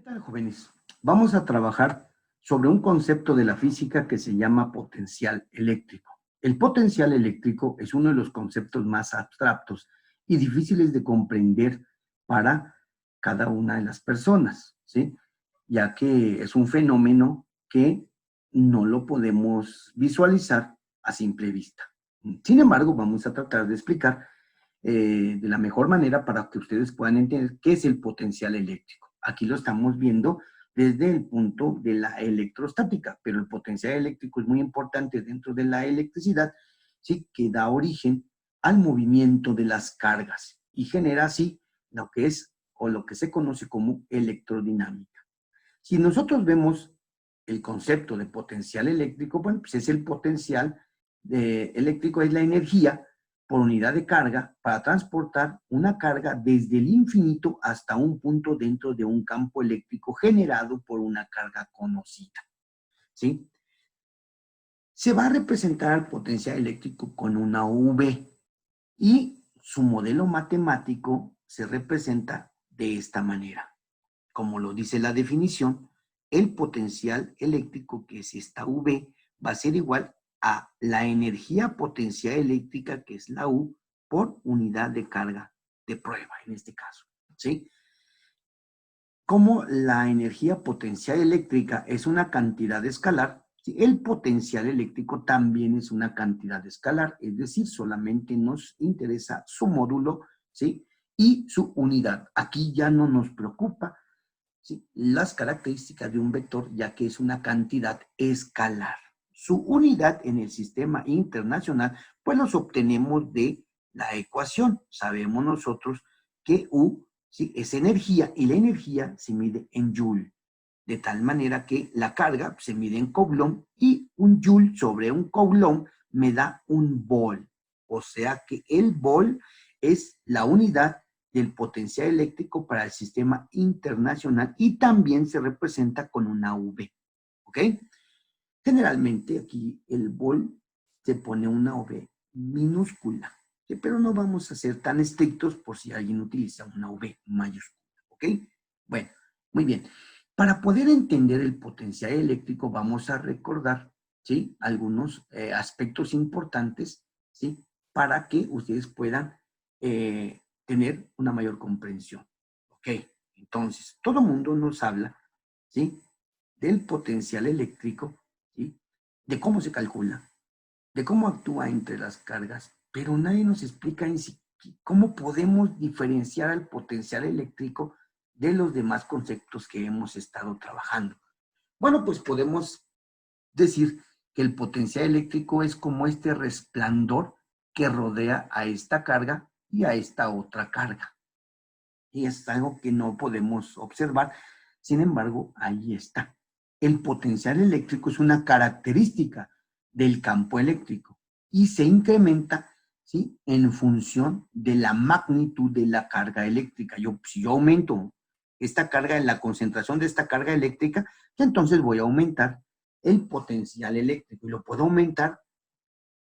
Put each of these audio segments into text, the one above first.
¿Qué tal, jóvenes? Vamos a trabajar sobre un concepto de la física que se llama potencial eléctrico. El potencial eléctrico es uno de los conceptos más abstractos y difíciles de comprender para cada una de las personas, ¿sí? Ya que es un fenómeno que no lo podemos visualizar a simple vista. Sin embargo, vamos a tratar de explicar de la mejor manera para que ustedes puedan entender qué es el potencial eléctrico. Aquí lo estamos viendo desde el punto de la electrostática, pero el potencial eléctrico es muy importante dentro de la electricidad, ¿sí? Que da origen al movimiento de las cargas y genera así lo que es o lo que se conoce como electrodinámica. Si nosotros vemos el concepto de potencial eléctrico, bueno, pues es el potencial eléctrico, es la energía por unidad de carga para transportar una carga desde el infinito hasta un punto dentro de un campo eléctrico generado por una carga conocida, ¿sí? Se va a representar el potencial eléctrico con una V y su modelo matemático se representa de esta manera. Como lo dice la definición, el potencial eléctrico, que es esta V, va a ser igual a la energía potencial eléctrica, que es la U, por unidad de carga de prueba, en este caso, ¿sí? Como la energía potencial eléctrica es una cantidad escalar, ¿sí? El potencial eléctrico también es una cantidad escalar, es decir, solamente nos interesa su módulo, ¿sí? Y su unidad. Aquí ya no nos preocupa, ¿sí? Las características de un vector, ya que es una cantidad escalar. Su unidad en el sistema internacional, pues los obtenemos de la ecuación. Sabemos nosotros que U, ¿sí?, es energía y la energía se mide en joule. De tal manera que la carga se mide en coulomb y un joule sobre un coulomb me da un volt. O sea que el volt es la unidad del potencial eléctrico para el sistema internacional y también se representa con una V, ¿ok? Generalmente aquí el volt se pone una V minúscula, ¿sí? Pero no vamos a ser tan estrictos por si alguien utiliza una V mayúscula, ¿ok? Bueno, muy bien. Para poder entender el potencial eléctrico vamos a recordar, ¿sí?, algunos aspectos importantes, ¿sí?, para que ustedes puedan tener una mayor comprensión. Ok, entonces, todo mundo nos habla, ¿sí?, del potencial eléctrico, ¿sí?, de cómo se calcula, de cómo actúa entre las cargas, pero nadie nos explica en sí cómo podemos diferenciar al potencial eléctrico de los demás conceptos que hemos estado trabajando. Bueno, pues podemos decir que el potencial eléctrico es como este resplandor que rodea a esta carga y a esta otra carga. Y es algo que no podemos observar, sin embargo, ahí está. El potencial eléctrico es una característica del campo eléctrico y se incrementa, ¿sí?, en función de la magnitud de la carga eléctrica. Si yo aumento esta carga, en la concentración de esta carga eléctrica, entonces voy a aumentar el potencial eléctrico y lo puedo aumentar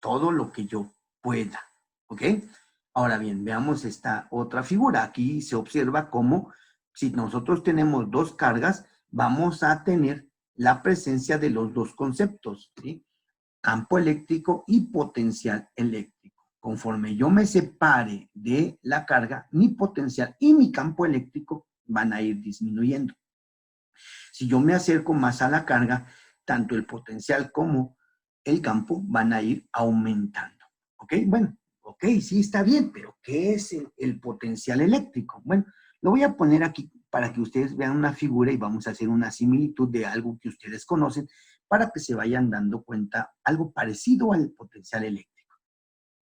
todo lo que yo pueda, ¿ok? Ahora bien, veamos esta otra figura. Aquí se observa cómo si nosotros tenemos dos cargas, vamos a tener la presencia de los dos conceptos, ¿sí?, campo eléctrico y potencial eléctrico. Conforme yo me separe de la carga, mi potencial y mi campo eléctrico van a ir disminuyendo. Si yo me acerco más a la carga, tanto el potencial como el campo van a ir aumentando. ¿Ok? Bueno, ok, sí está bien, pero ¿qué es el potencial eléctrico? Bueno, lo voy a poner aquí para que ustedes vean una figura y vamos a hacer una similitud de algo que ustedes conocen para que se vayan dando cuenta algo parecido al potencial eléctrico.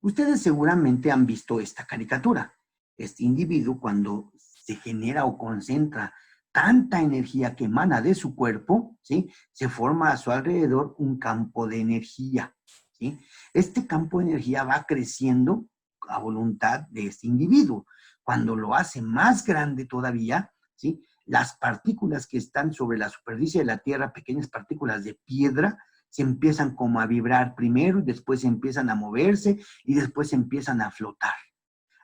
Ustedes seguramente han visto esta caricatura. Este individuo, cuando se genera o concentra tanta energía que emana de su cuerpo, ¿sí?, se forma a su alrededor un campo de energía, ¿sí? Este campo de energía va creciendo a voluntad de este individuo. Cuando lo hace más grande todavía, ¿sí?, las partículas que están sobre la superficie de la Tierra, pequeñas partículas de piedra, se empiezan como a vibrar primero y después empiezan a moverse y después empiezan a flotar.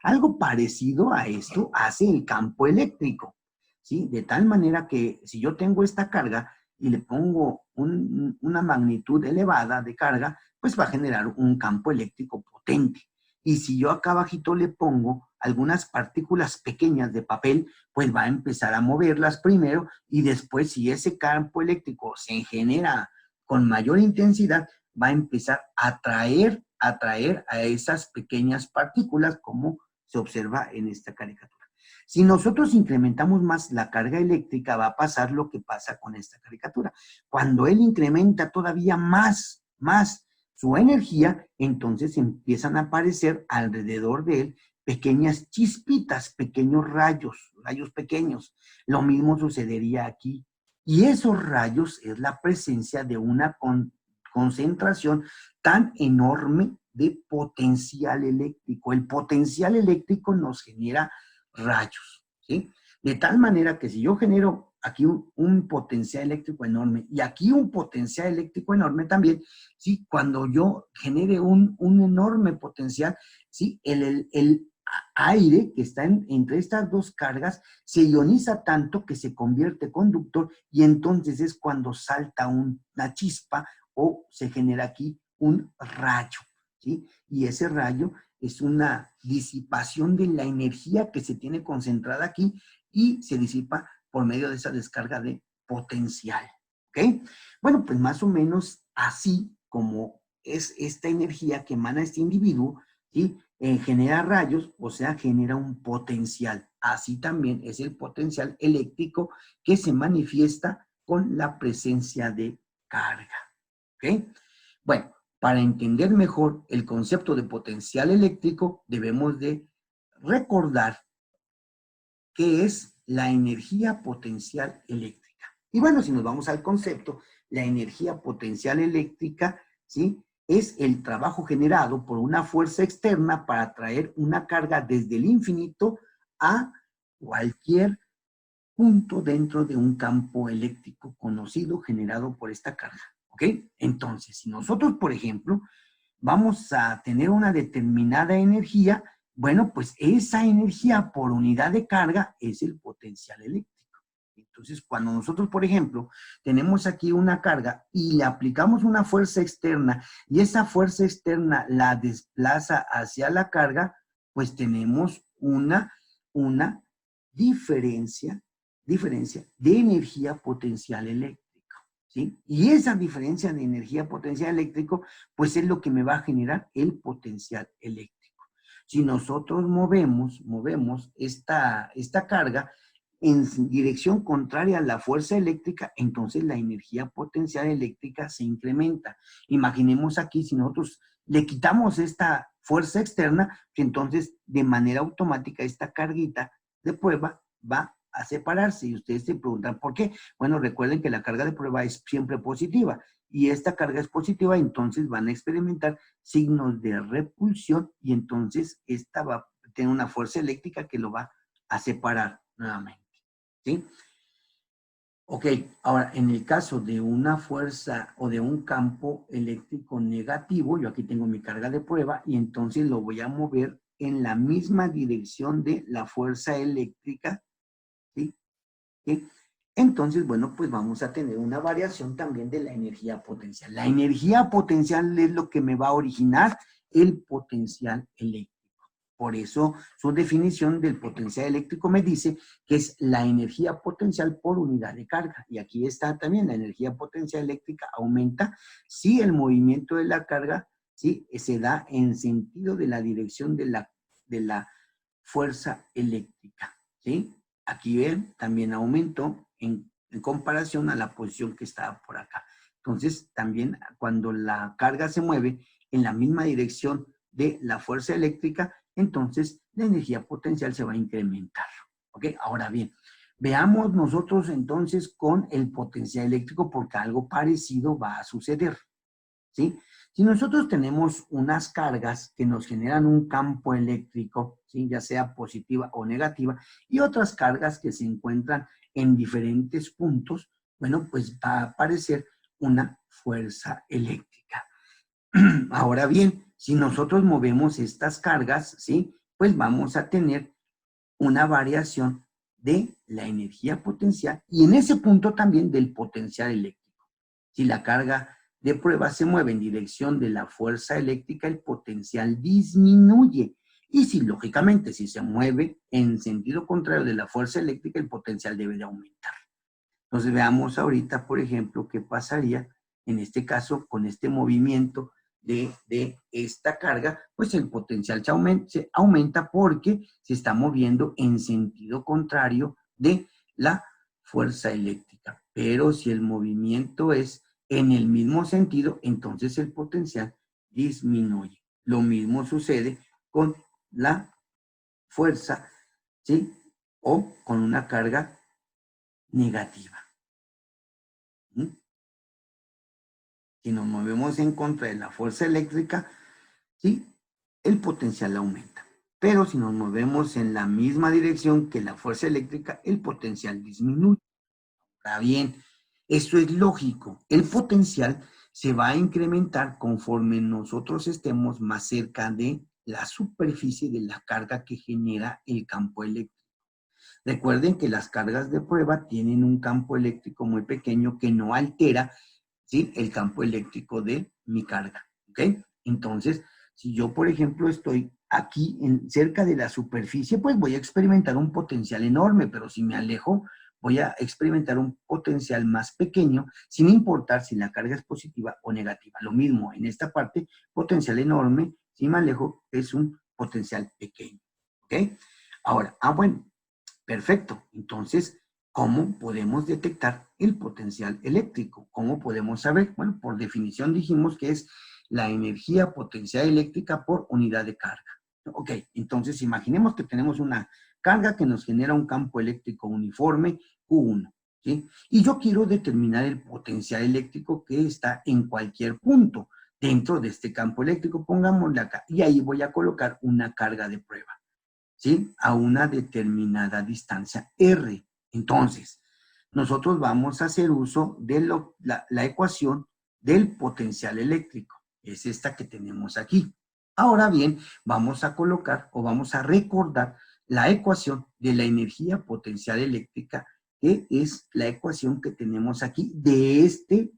Algo parecido a esto hace el campo eléctrico. ¿sí? De tal manera que si yo tengo esta carga y le pongo una magnitud elevada de carga, pues va a generar un campo eléctrico potente. Y si yo acá abajito le pongo algunas partículas pequeñas de papel, pues va a empezar a moverlas primero y después si ese campo eléctrico se genera con mayor intensidad, va a empezar a atraer a esas pequeñas partículas como se observa en esta caricatura. Si nosotros incrementamos más la carga eléctrica, va a pasar lo que pasa con esta caricatura. Cuando él incrementa todavía más su energía, entonces empiezan a aparecer alrededor de él pequeñas chispitas, pequeños rayos pequeños. Lo mismo sucedería aquí. Y esos rayos es la presencia de una concentración tan enorme de potencial eléctrico. El potencial eléctrico nos genera rayos, ¿sí? De tal manera que si yo genero aquí un potencial eléctrico enorme y aquí un potencial eléctrico enorme también, ¿sí? Cuando yo genere un enorme potencial, ¿sí? El aire que está entre estas dos cargas se ioniza tanto que se convierte en conductor y entonces es cuando salta una chispa o se genera aquí un rayo, ¿sí? Y ese rayo es una disipación de la energía que se tiene concentrada aquí y se disipa por medio de esa descarga de potencial, ¿ok? Bueno, pues más o menos así como es esta energía que emana este individuo, ¿sí? Genera rayos, o sea, genera un potencial. Así también es el potencial eléctrico que se manifiesta con la presencia de carga, ¿ok? Bueno, para entender mejor el concepto de potencial eléctrico, debemos de recordar qué es la energía potencial eléctrica. Y bueno, si nos vamos al concepto, la energía potencial eléctrica, ¿sí? Es el trabajo generado por una fuerza externa para traer una carga desde el infinito a cualquier punto dentro de un campo eléctrico conocido generado por esta carga, ¿ok? Entonces, si nosotros, por ejemplo, vamos a tener una determinada energía, bueno, pues esa energía por unidad de carga es el potencial eléctrico. Entonces, cuando nosotros, por ejemplo, tenemos aquí una carga y le aplicamos una fuerza externa y esa fuerza externa la desplaza hacia la carga, pues tenemos una diferencia de energía potencial eléctrica, ¿sí? Y esa diferencia de energía potencial eléctrico, pues es lo que me va a generar el potencial eléctrico. Si nosotros movemos esta carga en dirección contraria a la fuerza eléctrica, entonces la energía potencial eléctrica se incrementa. Imaginemos aquí, si nosotros le quitamos esta fuerza externa, entonces de manera automática esta carguita de prueba va a separarse. Y ustedes se preguntan por qué. Bueno, recuerden que la carga de prueba es siempre positiva y esta carga es positiva, entonces van a experimentar signos de repulsión y entonces esta va a tener una fuerza eléctrica que lo va a separar nuevamente, ¿sí? Ok, ahora en el caso de una fuerza o de un campo eléctrico negativo, yo aquí tengo mi carga de prueba y entonces lo voy a mover en la misma dirección de la fuerza eléctrica, ¿sí? ¿Sí? Entonces, bueno, pues vamos a tener una variación también de la energía potencial. La energía potencial es lo que me va a originar el potencial eléctrico. Por eso su definición del potencial eléctrico me dice que es la energía potencial por unidad de carga. Y aquí está también la energía potencial eléctrica aumenta si el movimiento de la carga, ¿sí?, se da en sentido de la dirección de la fuerza eléctrica, ¿sí? Aquí ven, también aumentó en comparación a la posición que estaba por acá. Entonces, también cuando la carga se mueve en la misma dirección de la fuerza eléctrica, entonces la energía potencial se va a incrementar. ¿Ok? Ahora bien, veamos nosotros entonces con el potencial eléctrico porque algo parecido va a suceder, ¿sí? Si nosotros tenemos unas cargas que nos generan un campo eléctrico, ¿sí?, ya sea positiva o negativa, y otras cargas que se encuentran en diferentes puntos, bueno, pues va a aparecer una fuerza eléctrica. Ahora bien, si nosotros movemos estas cargas, ¿sí?, pues vamos a tener una variación de la energía potencial y en ese punto también del potencial eléctrico. Si la carga de prueba se mueve en dirección de la fuerza eléctrica, el potencial disminuye. Y si, lógicamente, si se mueve en sentido contrario de la fuerza eléctrica, el potencial debe de aumentar. Entonces veamos ahorita, por ejemplo, qué pasaría en este caso con este movimiento de esta carga, pues el potencial se aumenta porque se está moviendo en sentido contrario de la fuerza eléctrica. Pero si el movimiento es en el mismo sentido, entonces el potencial disminuye. Lo mismo sucede con la fuerza, ¿sí? O con una carga negativa. ¿Mm? Si nos movemos en contra de la fuerza eléctrica, ¿sí? El potencial aumenta. Pero si nos movemos en la misma dirección que la fuerza eléctrica, el potencial disminuye. Ahora bien, esto es lógico. El potencial se va a incrementar conforme nosotros estemos más cerca de la superficie de la carga que genera el campo eléctrico. Recuerden que las cargas de prueba tienen un campo eléctrico muy pequeño que no altera, ¿sí?, el campo eléctrico de mi carga. ¿Ok? Entonces, si yo, por ejemplo, estoy aquí cerca de la superficie, pues voy a experimentar un potencial enorme, pero si me alejo, voy a experimentar un potencial más pequeño, sin importar si la carga es positiva o negativa. Lo mismo en esta parte, potencial enorme, si me alejo, es un potencial pequeño. ¿Ok? Ahora, bueno, perfecto. Entonces, ¿cómo podemos detectar el potencial eléctrico? ¿Cómo podemos saber? Bueno, por definición dijimos que es la energía potencial eléctrica por unidad de carga. Ok, entonces imaginemos que tenemos una carga que nos genera un campo eléctrico uniforme Q1, ¿sí? Y yo quiero determinar el potencial eléctrico que está en cualquier punto dentro de este campo eléctrico, pongámosle acá, y ahí voy a colocar una carga de prueba, ¿sí?, a una determinada distancia R. Entonces, nosotros vamos a hacer uso de la ecuación del potencial eléctrico. Es esta que tenemos aquí. Ahora bien, vamos a colocar o vamos a recordar la ecuación de la energía potencial eléctrica, que es la ecuación que tenemos aquí de este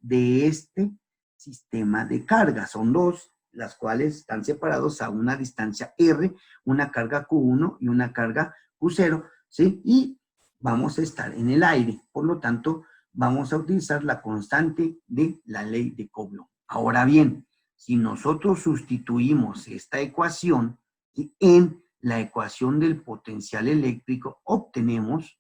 sistema de carga. Son dos, las cuales están separados a una distancia R, una carga Q1 y una carga Q0, ¿sí? Y vamos a estar en el aire, por lo tanto, vamos a utilizar la constante de la ley de Coulomb. Ahora bien, si nosotros sustituimos esta ecuación, ¿sí?, en la ecuación del potencial eléctrico, obtenemos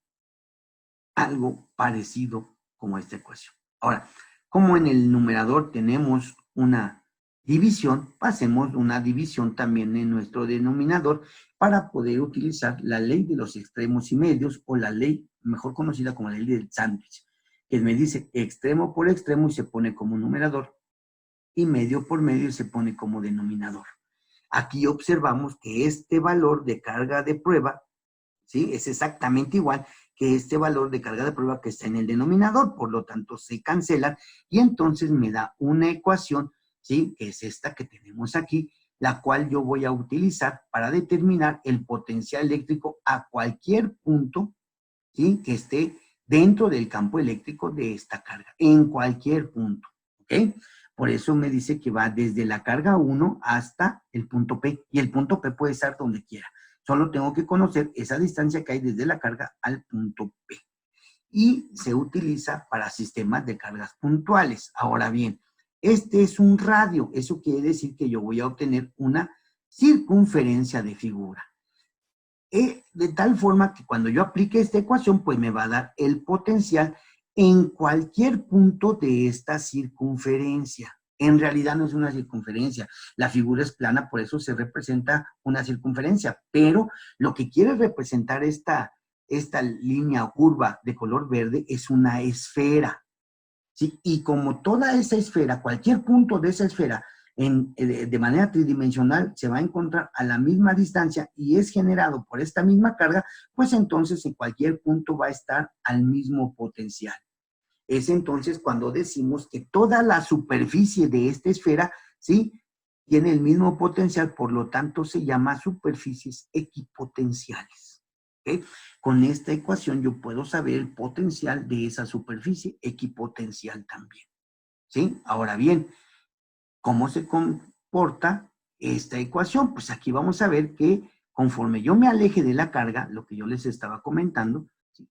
algo parecido como esta ecuación. Ahora, como en el numerador tenemos una división, pasemos una división también en nuestro denominador para poder utilizar la ley de los extremos y medios, o la ley mejor conocida como la ley del sándwich, que me dice extremo por extremo y se pone como numerador, y medio por medio y se pone como denominador. Aquí observamos que este valor de carga de prueba, ¿sí?, es exactamente igual que este valor de carga de prueba que está en el denominador, por lo tanto se cancelan y entonces me da una ecuación, ¿sí?, que es esta que tenemos aquí, la cual yo voy a utilizar para determinar el potencial eléctrico a cualquier punto, ¿sí?, que esté dentro del campo eléctrico de esta carga, en cualquier punto, ¿ok? Por eso me dice que va desde la carga 1 hasta el punto P, y el punto P puede estar donde quiera. Solo tengo que conocer esa distancia que hay desde la carga al punto P. Y se utiliza para sistemas de cargas puntuales. Ahora bien, este es un radio. Eso quiere decir que yo voy a obtener una circunferencia de figura. De tal forma que cuando yo aplique esta ecuación, pues me va a dar el potencial en cualquier punto de esta circunferencia. En realidad no es una circunferencia, la figura es plana, por eso se representa una circunferencia, pero lo que quiere representar esta línea curva de color verde es una esfera, ¿sí? Y como toda esa esfera, cualquier punto de esa esfera de manera tridimensional se va a encontrar a la misma distancia y es generado por esta misma carga, pues entonces en cualquier punto va a estar al mismo potencial. Es entonces cuando decimos que toda la superficie de esta esfera, ¿sí?, tiene el mismo potencial, por lo tanto se llama superficies equipotenciales. ¿Ok? Con esta ecuación yo puedo saber el potencial de esa superficie equipotencial también. ¿Sí? Ahora bien, ¿cómo se comporta esta ecuación? Pues aquí vamos a ver que conforme yo me aleje de la carga, lo que yo les estaba comentando, ¿sí?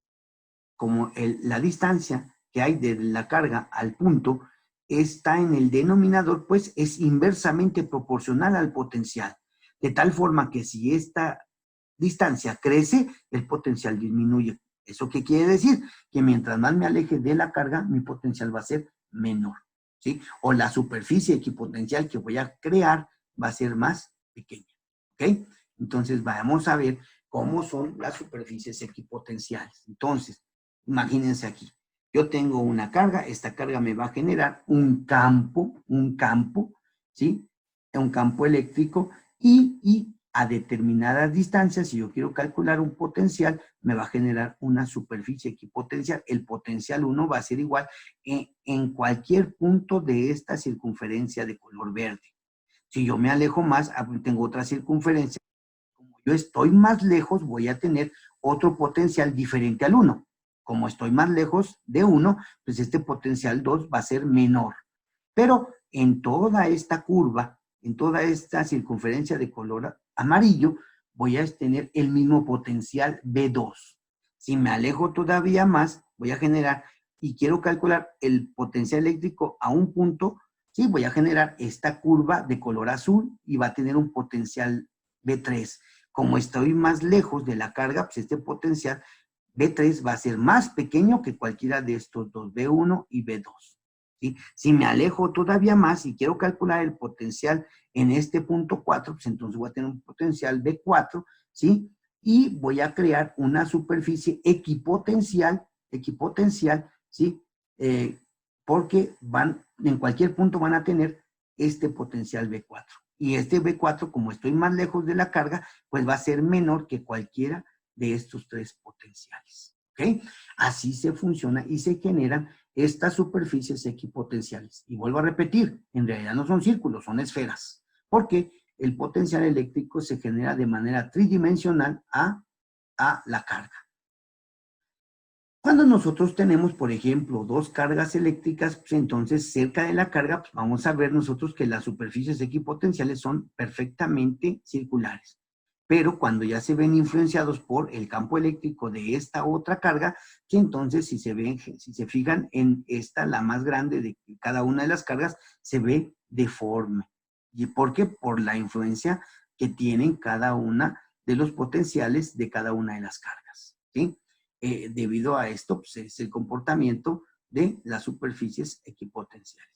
Como la distancia que hay de la carga al punto está en el denominador, pues es inversamente proporcional al potencial. De tal forma que si esta distancia crece, el potencial disminuye. ¿Eso qué quiere decir? Que mientras más me aleje de la carga, mi potencial va a ser menor, ¿sí? O la superficie equipotencial que voy a crear va a ser más pequeña, ¿ok? Entonces, vamos a ver cómo son las superficies equipotenciales. Entonces, imagínense aquí. Yo tengo una carga, esta carga me va a generar un campo, ¿sí? Un campo eléctrico y a determinadas distancias, si yo quiero calcular un potencial, me va a generar una superficie equipotencial. El potencial 1 va a ser igual en cualquier punto de esta circunferencia de color verde. Si yo me alejo más, tengo otra circunferencia. Como yo estoy más lejos, voy a tener otro potencial diferente al 1. Como estoy más lejos de 1, pues este potencial 2 va a ser menor. Pero en toda esta curva, en toda esta circunferencia de color amarillo, voy a tener el mismo potencial B2. Si me alejo todavía más, voy a generar, y quiero calcular el potencial eléctrico a un punto, sí, voy a generar esta curva de color azul y va a tener un potencial B3. Como estoy más lejos de la carga, pues este potencial B3 va a ser más pequeño que cualquiera de estos dos, B1 y B2. ¿Sí? Si me alejo todavía más y quiero calcular el potencial en este punto 4, pues entonces voy a tener un potencial B4, ¿sí? Y voy a crear una superficie equipotencial, ¿sí? Porque en cualquier punto van a tener este potencial B4. Y este B4, como estoy más lejos de la carga, pues va a ser menor que cualquiera de estos tres potenciales. ¿Ok? Así se funciona y se generan estas superficies equipotenciales. Y vuelvo a repetir, en realidad no son círculos, son esferas, porque el potencial eléctrico se genera de manera tridimensional a la carga. Cuando nosotros tenemos, por ejemplo, dos cargas eléctricas, pues entonces cerca de la carga, pues vamos a ver nosotros que las superficies equipotenciales son perfectamente circulares. Pero cuando ya se ven influenciados por el campo eléctrico de esta otra carga, que entonces si se fijan en esta, la más grande de cada una de las cargas, se ve deforme. ¿Y por qué? Por la influencia que tienen cada una de los potenciales de cada una de las cargas, ¿sí? Debido a esto, pues, es el comportamiento de las superficies equipotenciales.